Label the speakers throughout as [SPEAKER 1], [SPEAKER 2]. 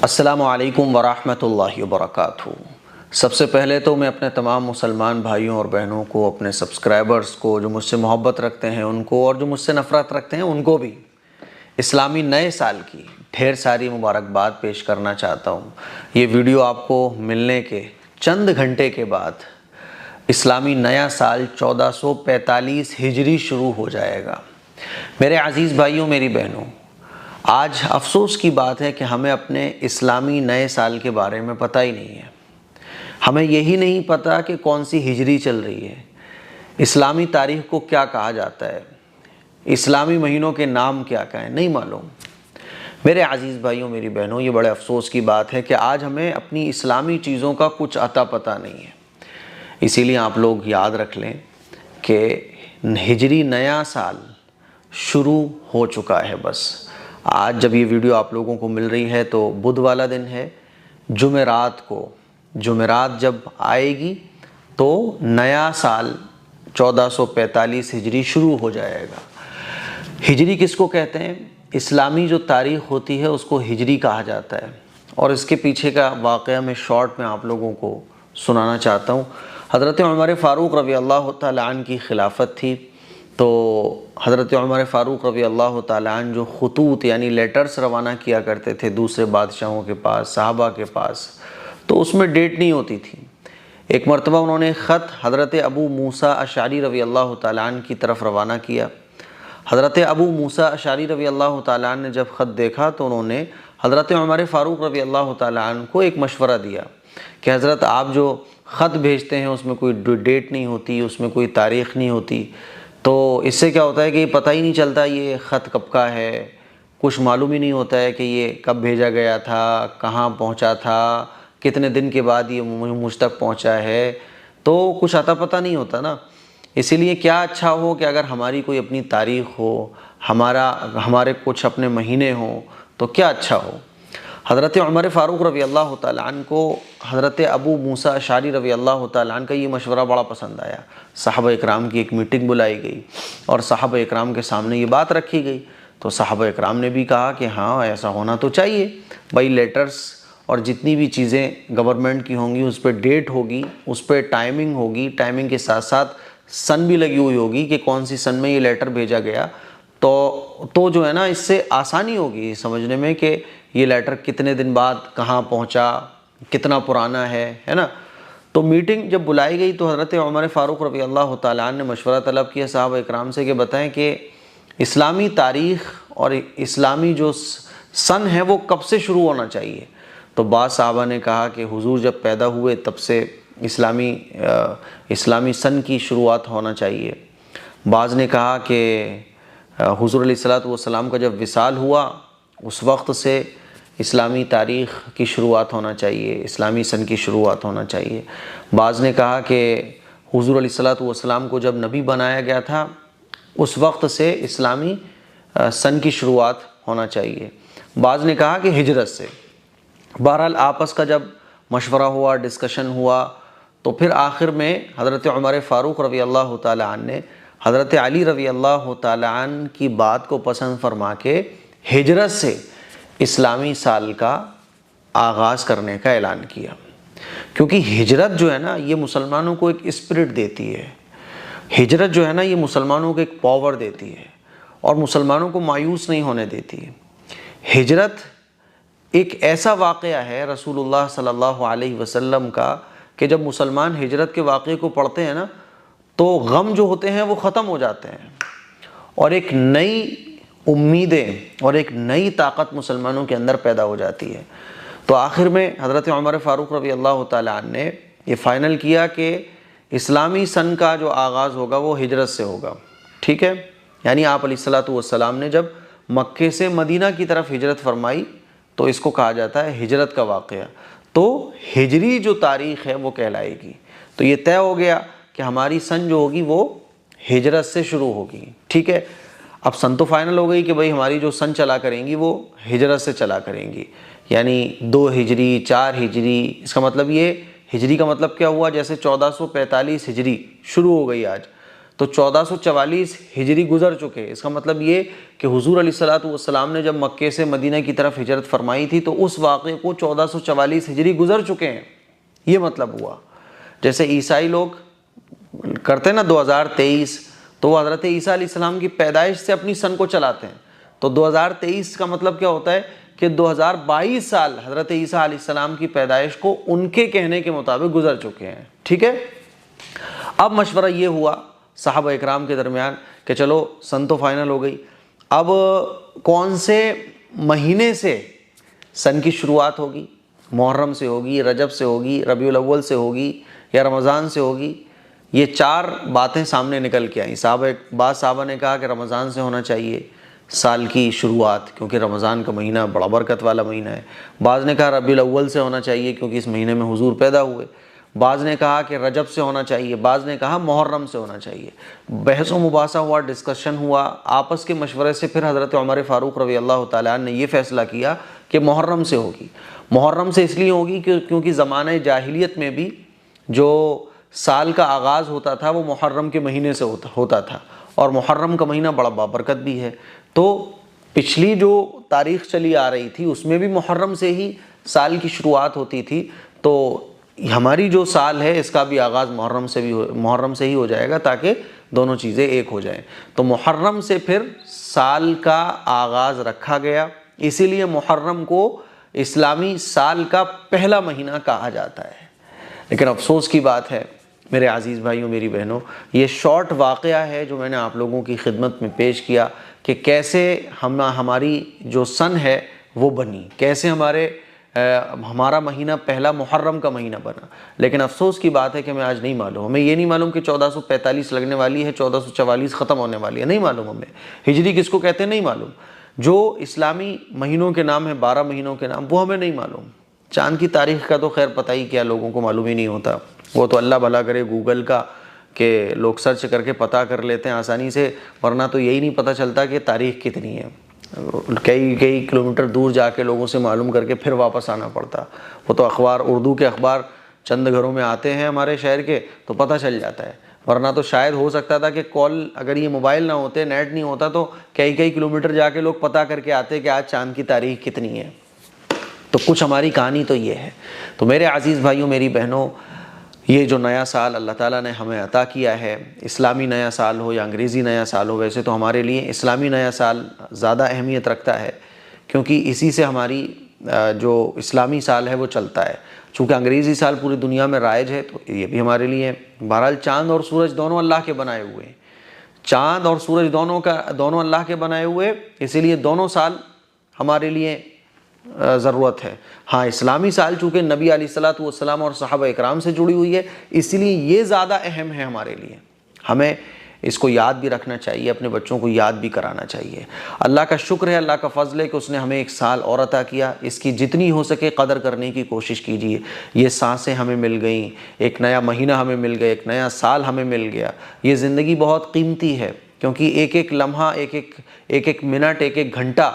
[SPEAKER 1] السلام علیکم ورحمۃ اللہ وبرکاتہ۔ سب سے پہلے تو میں اپنے تمام مسلمان بھائیوں اور بہنوں کو، اپنے سبسکرائبرز کو، جو مجھ سے محبت رکھتے ہیں ان کو، اور جو مجھ سے نفرت رکھتے ہیں ان کو بھی اسلامی نئے سال کی ڈھیر ساری مبارکباد پیش کرنا چاہتا ہوں۔ یہ ویڈیو آپ کو ملنے کے چند گھنٹے کے بعد اسلامی نیا سال 1445 ہجری شروع ہو جائے گا۔ میرے عزیز بھائیوں، میری بہنوں، آج افسوس کی بات ہے کہ ہمیں اپنے اسلامی نئے سال کے بارے میں پتہ ہی نہیں ہے۔ ہمیں یہی نہیں پتہ کہ کون سی ہجری چل رہی ہے، اسلامی تاریخ کو کیا کہا جاتا ہے، اسلامی مہینوں کے نام کیا ہیں، نہیں معلوم۔ میرے عزیز بھائیوں، میری بہنوں، یہ بڑے افسوس کی بات ہے کہ آج ہمیں اپنی اسلامی چیزوں کا کچھ عطا پتہ نہیں ہے۔ اسی لیے آپ لوگ یاد رکھ لیں کہ ہجری نیا سال شروع ہو چکا ہے۔ بس آج جب یہ ویڈیو آپ لوگوں کو مل رہی ہے تو بدھ والا دن ہے، جمعرات کو، جمعرات جب آئے گی تو نیا سال 1445 ہجری شروع ہو جائے گا۔ ہجری کس کو کہتے ہیں؟ اسلامی جو تاریخ ہوتی ہے اس کو ہجری کہا جاتا ہے، اور اس کے پیچھے کا واقعہ میں شارٹ میں آپ لوگوں کو سنانا چاہتا ہوں۔ حضرت عمر فاروق رضی اللہ تعالیٰ عنہ کی خلافت تھی، تو حضرت عمر فاروق رضی اللہ تعالیٰ عنہ جو خطوط یعنی لیٹرز روانہ کیا کرتے تھے دوسرے بادشاہوں کے پاس، صحابہ کے پاس، تو اس میں ڈیٹ نہیں ہوتی تھی۔ ایک مرتبہ انہوں نے ایک خط حضرت ابو موسیٰ اشعری رضی اللہ تعالیٰ عنہ کی طرف روانہ کیا۔ حضرت ابو موسیٰ اشعری رضی اللہ تعالیٰ عنہ نے جب خط دیکھا تو انہوں نے حضرت عمر فاروق رضی اللہ تعالیٰ عنہ کو ایک مشورہ دیا کہ حضرت آپ جو خط بھیجتے ہیں اس میں کوئی ڈیٹ نہیں ہوتی، اس میں کوئی تاریخ نہیں ہوتی، تو اس سے کیا ہوتا ہے کہ یہ پتہ ہی نہیں چلتا یہ خط کب کا ہے، کچھ معلوم ہی نہیں ہوتا ہے کہ یہ کب بھیجا گیا تھا، کہاں پہنچا تھا، کتنے دن کے بعد یہ مجھ تک پہنچا ہے، تو کچھ عطا پتہ نہیں ہوتا نا۔ اسی لیے کیا اچھا ہو کہ اگر ہماری کوئی اپنی تاریخ ہو، ہمارے کچھ اپنے مہینے ہوں تو کیا اچھا ہو۔ حضرت عمر فاروق رضی اللہ تعالیٰ عنہ کو حضرت ابو موسیٰ اشعری رضی اللہ تعالیٰ عنہ کا یہ مشورہ بڑا پسند آیا۔ صحابہ اکرام کی ایک میٹنگ بلائی گئی اور صحابہ اکرام کے سامنے یہ بات رکھی گئی، تو صحابہ اکرام نے بھی کہا کہ ہاں ایسا ہونا تو چاہیے بھائی، لیٹرز اور جتنی بھی چیزیں گورنمنٹ کی ہوں گی اس پہ ڈیٹ ہوگی، اس پہ ٹائمنگ ہوگی، ٹائمنگ کے ساتھ ساتھ سن بھی لگی ہوئی ہوگی کہ کون سی سن میں یہ لیٹر بھیجا گیا، تو جو ہے نا اس سے آسانی ہوگی سمجھنے میں کہ یہ لیٹر کتنے دن بعد کہاں پہنچا، کتنا پرانا ہے نا۔ تو میٹنگ جب بلائی گئی تو حضرت عمر فاروق رضی اللہ تعالیٰ عنہ نے مشورہ طلب کیا صحابہ اکرام سے کہ بتائیں کہ اسلامی تاریخ اور اسلامی جو سن ہے وہ کب سے شروع ہونا چاہیے۔ تو بعض صحابہ نے کہا کہ حضور جب پیدا ہوئے تب سے اسلامی سن کی شروعات ہونا چاہیے۔ بعض نے کہا کہ حضور علیہ الصلوۃ والسلام کا جب وصال ہوا اس وقت سے اسلامی تاریخ کی شروعات ہونا چاہیے، اسلامی سن کی شروعات ہونا چاہیے۔ بعض نے کہا کہ حضور علیہ الصلوۃ والسلام کو جب نبی بنایا گیا تھا اس وقت سے اسلامی سن کی شروعات ہونا چاہیے۔ بعض نے کہا کہ ہجرت سے۔ بہرحال آپس کا جب مشورہ ہوا، ڈسکشن ہوا، تو پھر آخر میں حضرت عمر فاروق رضی اللہ تعالیٰ عنہ نے حضرت علی رضی اللہ تعالیٰ عنہ کی بات کو پسند فرما کے ہجرت سے اسلامی سال کا آغاز کرنے کا اعلان کیا، کیونکہ ہجرت جو ہے نا یہ مسلمانوں کو ایک اسپرٹ دیتی ہے، ہجرت جو ہے نا یہ مسلمانوں کو ایک پاور دیتی ہے اور مسلمانوں کو مایوس نہیں ہونے دیتی ہے۔ ہجرت ایک ایسا واقعہ ہے رسول اللہ صلی اللہ علیہ وسلم کا کہ جب مسلمان ہجرت کے واقعے کو پڑھتے ہیں نا تو غم جو ہوتے ہیں وہ ختم ہو جاتے ہیں، اور ایک نئی امیدیں اور ایک نئی طاقت مسلمانوں کے اندر پیدا ہو جاتی ہے۔ تو آخر میں حضرت عمر فاروق رضی اللہ تعالیٰ عنہ نے یہ فائنل کیا کہ اسلامی سن کا جو آغاز ہوگا وہ ہجرت سے ہوگا، ٹھیک ہے؟ یعنی آپ علیہ الصلوۃ والسلام نے جب مکے سے مدینہ کی طرف ہجرت فرمائی تو اس کو کہا جاتا ہے ہجرت کا واقعہ، تو ہجری جو تاریخ ہے وہ کہلائے گی۔ تو یہ طے ہو گیا کہ ہماری سن جو ہوگی وہ ہجرت سے شروع ہوگی، ٹھیک ہے؟ اب سن تو فائنل ہو گئی کہ بھائی ہماری جو سن چلا کریں گی وہ ہجرت سے چلا کریں گی، یعنی 2 ہجری 4 ہجری۔ اس کا مطلب یہ ہجری کا مطلب کیا ہوا؟ جیسے 1445 ہجری شروع ہو گئی آج، تو 1444 ہجری گزر چکے. اس کا مطلب یہ کہ حضور علیہ الصلوۃ والسلام نے جب مکے سے مدینہ کی طرف ہجرت فرمائی تھی تو اس واقعے کو 1444 ہجری گزر چکے ہیں. یہ مطلب ہوا. جیسے عیسائی لوگ کرتے ہیں نا 2023، تو وہ حضرت عیسیٰ علیہ السلام کی پیدائش سے اپنی سن کو چلاتے ہیں. تو 2023 کا مطلب کیا ہوتا ہے کہ 2022 سال حضرت عیسیٰ علیہ السلام کی پیدائش کو ان کے کہنے کے مطابق گزر چکے ہیں. ٹھیک ہے. اب مشورہ یہ ہوا صحابہ اکرام کے درمیان کہ چلو سن تو فائنل ہو گئی، اب کون سے مہینے سے سن کی شروعات ہوگی؟ محرم سے ہوگی، رجب سے ہوگی، ربیع الاول سے ہوگی یا رمضان سے ہوگی؟ یہ 4 باتیں سامنے نکل کے آئیں. بعض صحابہ نے کہا کہ رمضان سے ہونا چاہیے سال کی شروعات، کیونکہ رمضان کا مہینہ بڑا برکت والا مہینہ ہے. بعض نے کہا ربیع الاول سے ہونا چاہیے کیونکہ اس مہینے میں حضور پیدا ہوئے. بعض نے کہا کہ رجب سے ہونا چاہیے، بعض نے کہا محرم سے ہونا چاہیے. بحث و مباحثہ ہوا، ڈسکشن ہوا. آپس کے مشورے سے پھر حضرت عمر فاروق رضی اللہ تعالیٰ عنہ نے یہ فیصلہ کیا کہ محرم سے ہوگی. محرم سے اس لیے ہوگی کیونکہ زمانہ جاہلیت میں بھی جو سال کا آغاز ہوتا تھا وہ محرم کے مہینے سے ہوتا تھا، اور محرم کا مہینہ بڑا بابرکت بھی ہے. تو پچھلی جو تاریخ چلی آ رہی تھی اس میں بھی محرم سے ہی سال کی شروعات ہوتی تھی. تو ہماری جو سال ہے اس کا بھی آغاز محرم سے ہی ہو جائے گا تاکہ دونوں چیزیں ایک ہو جائیں. تو محرم سے پھر سال کا آغاز رکھا گیا، اسی لیے محرم کو اسلامی سال کا پہلا مہینہ کہا جاتا ہے. لیکن افسوس کی بات ہے میرے عزیز بھائیوں، میری بہنوں، یہ شارٹ واقعہ ہے جو میں نے آپ لوگوں کی خدمت میں پیش کیا کہ کیسے ہماری جو سن ہے وہ بنی، کیسے ہمارا مہینہ پہلا محرم کا مہینہ بنا. لیکن افسوس کی بات ہے کہ ہمیں آج نہیں معلوم. ہمیں یہ نہیں معلوم کہ 1445 لگنے والی ہے، 1444 ختم ہونے والی ہے، نہیں معلوم. ہمیں ہجری کس کو کہتے ہیں نہیں معلوم. جو اسلامی مہینوں کے نام ہیں 12 مہینوں کے نام، وہ ہمیں نہیں معلوم. چاند کی تاریخ کا تو خیر پتہ ہی کیا، لوگوں کو معلوم ہی نہیں ہوتا. وہ تو اللہ بھلا کرے گوگل کا کہ لوگ سرچ کر کے پتہ کر لیتے ہیں آسانی سے، ورنہ تو یہی نہیں پتہ چلتا کہ تاریخ کتنی ہے. کئی کلومیٹر دور جا کے لوگوں سے معلوم کر کے پھر واپس آنا پڑتا. وہ تو اخبار، اردو کے اخبار چند گھروں میں آتے ہیں ہمارے شہر کے تو پتہ چل جاتا ہے. ورنہ تو شاید ہو سکتا تھا کہ کال، اگر یہ موبائل نہ ہوتے، نیٹ نہیں ہوتا، تو کئی کلومیٹر جا کے لوگ پتہ کر کے آتے کہ آج چاند کی تاریخ کتنی ہے. تو کچھ ہماری کہانی تو یہ ہے. تو میرے عزیز بھائیوں، میری بہنوں، یہ جو نیا سال اللہ تعالیٰ نے ہمیں عطا کیا ہے، اسلامی نیا سال ہو یا انگریزی نیا سال ہو، ویسے تو ہمارے لیے اسلامی نیا سال زیادہ اہمیت رکھتا ہے کیونکہ اسی سے ہماری جو اسلامی سال ہے وہ چلتا ہے. چونکہ انگریزی سال پوری دنیا میں رائج ہے تو یہ بھی ہمارے لیے. بہرحال چاند اور سورج دونوں اللہ کے بنائے ہوئے ہیں. چاند اور سورج دونوں اللہ کے بنائے ہوئے، اسی لیے دونوں سال ہمارے لیے ضرورت ہے. ہاں، اسلامی سال چونکہ نبی علیہ الصلوۃ والسلام اور صحابہ اکرام سے جڑی ہوئی ہے، اس لیے یہ زیادہ اہم ہے ہمارے لیے. ہمیں اس کو یاد بھی رکھنا چاہیے، اپنے بچوں کو یاد بھی کرانا چاہیے. اللہ کا شکر ہے، اللہ کا فضل ہے کہ اس نے ہمیں ایک سال اور عطا کیا. اس کی جتنی ہو سکے قدر کرنے کی کوشش کیجیے. یہ سانسیں ہمیں مل گئیں، ایک نیا مہینہ ہمیں مل گیا، ایک نیا سال ہمیں مل گیا. یہ زندگی بہت قیمتی ہے کیونکہ ایک لمحہ، ایک منٹ، ایک گھنٹہ،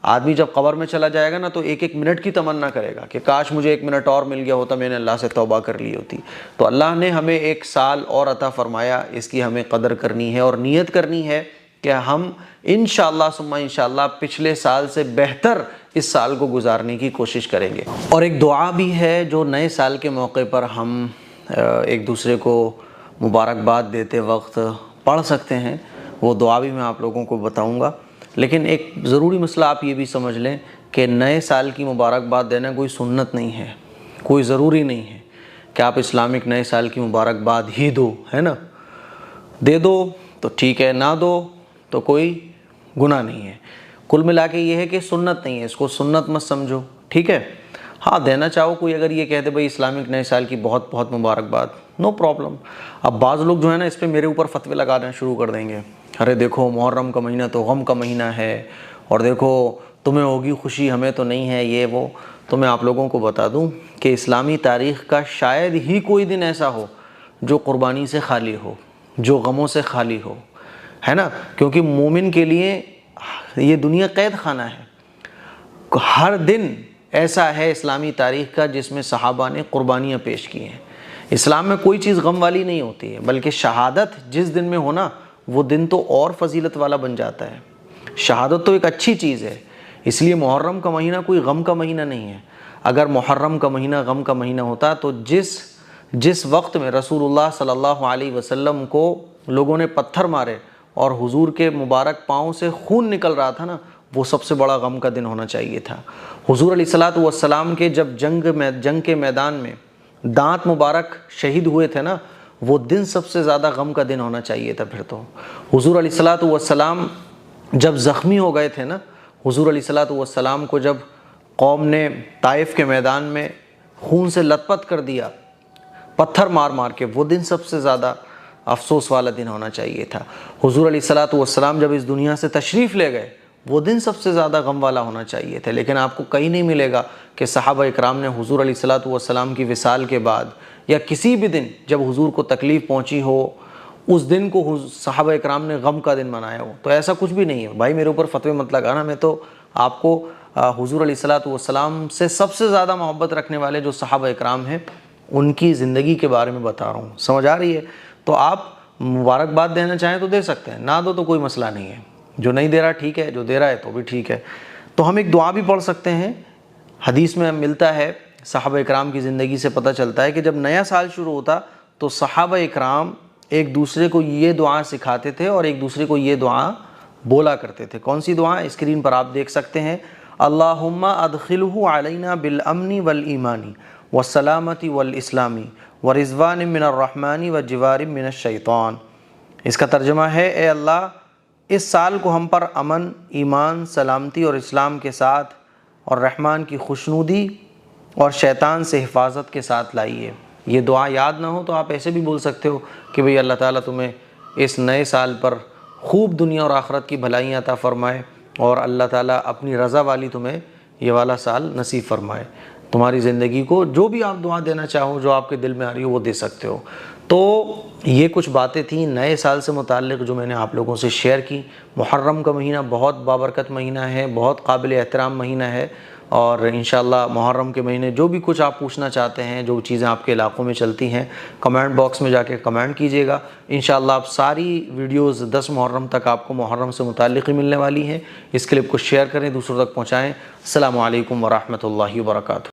[SPEAKER 1] آدمی جب قبر میں چلا جائے گا نا تو ایک منٹ کی تمنا کرے گا کہ کاش مجھے 1 منٹ اور مل گیا ہوتا، میں نے اللہ سے توبہ کر لی ہوتی. تو اللہ نے ہمیں ایک سال اور عطا فرمایا، اس کی ہمیں قدر کرنی ہے اور نیت کرنی ہے کہ ہم انشاءاللہ ثم انشاءاللہ پچھلے سال سے بہتر اس سال کو گزارنے کی کوشش کریں گے. اور ایک دعا بھی ہے جو نئے سال کے موقع پر ہم ایک دوسرے کو مبارکباد دیتے وقت پڑھ سکتے ہیں. وہ دعا بھی میں آپ لوگوں کو بتاؤں گا. لیکن ایک ضروری مسئلہ آپ یہ بھی سمجھ لیں کہ نئے سال کی مبارکباد دینا کوئی سنت نہیں ہے، کوئی ضروری نہیں ہے کہ آپ اسلامک نئے سال کی مبارکباد ہی دو، ہے نا. دے دو تو ٹھیک ہے، نہ دو تو کوئی گناہ نہیں ہے. کل ملا کے یہ ہے کہ سنت نہیں ہے، اس کو سنت مت سمجھو، ٹھیک ہے. ہاں، دینا چاہو، کوئی اگر یہ کہہ دے بھائی اسلامک نئے سال کی بہت بہت مبارکباد، نو پرابلم. اب بعض لوگ جو ہے نا اس پہ میرے اوپر فتوے لگانا شروع کر دیں گے. ارے دیکھو محرم کا مہینہ تو غم کا مہینہ ہے، اور دیکھو تمہیں ہوگی خوشی، ہمیں تو نہیں ہے، یہ وہ. تو میں آپ لوگوں کو بتا دوں کہ اسلامی تاریخ کا شاید ہی کوئی دن ایسا ہو جو قربانی سے خالی ہو، جو غموں سے خالی ہو، ہے نا. کیونکہ مومن کے لیے یہ دنیا قید خانہ ہے. ہر دن ایسا ہے اسلامی تاریخ کا جس میں صحابہ نے قربانیاں پیش کی ہیں. اسلام میں کوئی چیز غم والی نہیں ہوتی ہے، بلکہ شہادت جس دن میں ہونا وہ دن تو اور فضیلت والا بن جاتا ہے۔ شہادت تو ایک اچھی چیز ہے، اس لیے محرم کا مہینہ کوئی غم کا مہینہ نہیں ہے۔ اگر محرم کا مہینہ غم کا مہینہ ہوتا تو جس وقت میں رسول اللہ صلی اللہ علیہ وسلم کو لوگوں نے پتھر مارے اور حضور کے مبارک پاؤں سے خون نکل رہا تھا نا، وہ سب سے بڑا غم کا دن ہونا چاہیے تھا۔ حضور علیہ الصلوۃ والسلام کے جب جنگ کے میدان میں دانت مبارک شہید ہوئے تھے نا، وہ دن سب سے زیادہ غم کا دن ہونا چاہیے تھا۔ پھر تو حضور علیہ الصلوۃ والسلام جب زخمی ہو گئے تھے نا، حضور علیہ الصلوۃ والسلام کو جب قوم نے طائف کے میدان میں خون سے لت پت کر دیا پتھر مار مار کے، وہ دن سب سے زیادہ افسوس والا دن ہونا چاہیے تھا۔ حضور علیہ الصلوۃ والسلام جب اس دنیا سے تشریف لے گئے، وہ دن سب سے زیادہ غم والا ہونا چاہیے تھا۔ لیکن آپ کو کہیں نہیں ملے گا کہ صحابہ اکرام نے حضور علیہ الصلوۃ والسلام کی وصال کے بعد یا کسی بھی دن جب حضور کو تکلیف پہنچی ہو، اس دن کو صحابہ اکرام نے غم کا دن منایا ہو۔ تو ایسا کچھ بھی نہیں ہے بھائی، میرے اوپر فتوے مت لگانا، میں تو آپ کو حضور علیہ الصلوۃ والسلام سے سب سے زیادہ محبت رکھنے والے جو صحابہ اکرام ہیں ان کی زندگی کے بارے میں بتا رہا ہوں، سمجھ آ رہی ہے؟ تو آپ مبارکباد دینا چاہیں تو دے سکتے ہیں، نہ دو تو کوئی مسئلہ نہیں ہے، جو نہیں دے رہا ٹھیک ہے، جو دے رہا ہے تو بھی ٹھیک ہے۔ تو ہم ایک دعا بھی پڑھ سکتے ہیں، حدیث میں ملتا ہے، صحابہ اکرام کی زندگی سے پتہ چلتا ہے کہ جب نیا سال شروع ہوتا تو صحابہ اکرام ایک دوسرے کو یہ دعا سکھاتے تھے اور ایک دوسرے کو یہ دعا بولا کرتے تھے۔ کون سی دعا؟ اسکرین پر آپ دیکھ سکتے ہیں، اللہم ادخلہ علینا بالامن والایمان والسلامت والاسلام ورضوان من الرحمن وجوار من الشیطان۔ اس کا ترجمہ ہے، اے اللہ اس سال کو ہم پر امن، ایمان، سلامتی اور اسلام کے ساتھ اور رحمان کی خوشنودی اور شیطان سے حفاظت کے ساتھ لائیے۔ یہ دعا یاد نہ ہو تو آپ ایسے بھی بول سکتے ہو کہ بھئی اللہ تعالیٰ تمہیں اس نئے سال پر خوب دنیا اور آخرت کی بھلائیاں عطا فرمائے اور اللہ تعالیٰ اپنی رضا والی تمہیں یہ والا سال نصیب فرمائے۔ تمہاری زندگی کو جو بھی آپ دعا دینا چاہو، جو آپ کے دل میں آ رہی ہو وہ دے سکتے ہو۔ تو یہ کچھ باتیں تھیں نئے سال سے متعلق جو میں نے آپ لوگوں سے شیئر کی۔ محرم کا مہینہ بہت بابرکت مہینہ ہے، بہت قابل احترام مہینہ ہے، اور انشاءاللہ محرم کے مہینے جو بھی کچھ آپ پوچھنا چاہتے ہیں، جو چیزیں آپ کے علاقوں میں چلتی ہیں، کمنٹ باکس میں جا کے کمنٹ کیجئے گا۔ انشاءاللہ آپ ساری ویڈیوز 10 محرم تک آپ کو محرم سے متعلق ہی ملنے والی ہیں۔ اس کلپ کو شیئر کریں، دوسروں تک پہنچائیں۔ السلام علیکم ورحمۃ اللہ وبرکاتہ۔